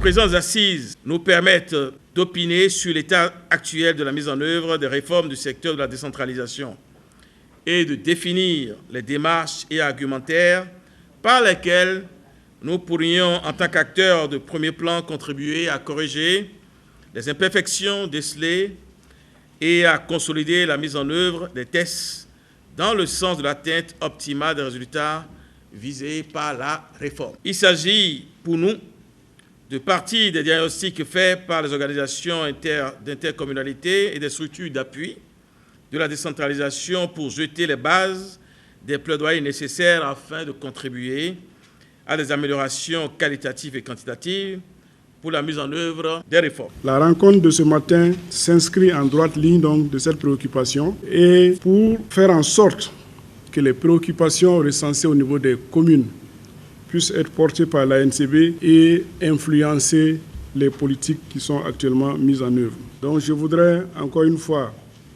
présentes assises nous permettent d'opiner sur l'état actuel de la mise en œuvre des réformes du secteur de la décentralisation et de définir les démarches et argumentaires par lesquels nous pourrions, en tant qu'acteurs de premier plan, contribuer à corriger les imperfections décelées et à consolider la mise en œuvre des tests dans le sens de l'atteinte optimale des résultats visés par la réforme. Il s'agit pour nous de partie des diagnostics faits par les organisations d'intercommunalité et des structures d'appui de la décentralisation pour jeter les bases des plaidoyers nécessaires afin de contribuer à des améliorations qualitatives et quantitatives pour la mise en œuvre des réformes. La rencontre de ce matin s'inscrit en droite ligne donc de cette préoccupation et pour faire en sorte que les préoccupations recensées au niveau des communes puissent être portées par l'ANCB et influencer les politiques qui sont actuellement mises en œuvre. Donc je voudrais encore une fois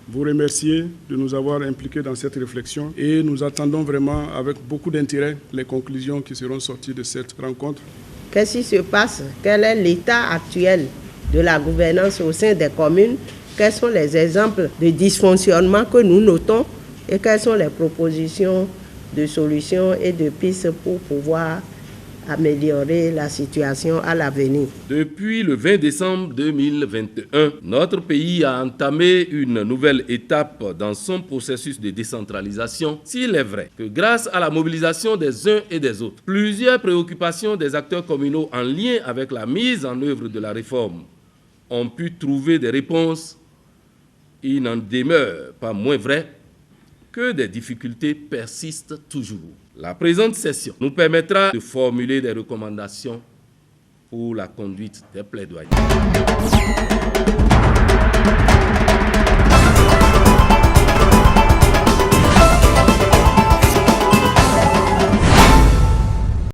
vous remercier de nous avoir impliqués dans cette réflexion et nous attendons vraiment avec beaucoup d'intérêt les conclusions qui seront sorties de cette rencontre. Qu'est-ce qui se passe? Quel est l'état actuel de la gouvernance au sein des communes? Quels sont les exemples de dysfonctionnement que nous notons et quelles sont les propositions de solutions et de pistes pour pouvoir améliorer la situation à l'avenir? Depuis le 20 décembre 2021, notre pays a entamé une nouvelle étape dans son processus de décentralisation. S'il est vrai que grâce à la mobilisation des uns et des autres, plusieurs préoccupations des acteurs communaux en lien avec la mise en œuvre de la réforme ont pu trouver des réponses, il n'en demeure pas moins vrai que des difficultés persistent toujours. La présente session nous permettra de formuler des recommandations pour la conduite des plaidoyers.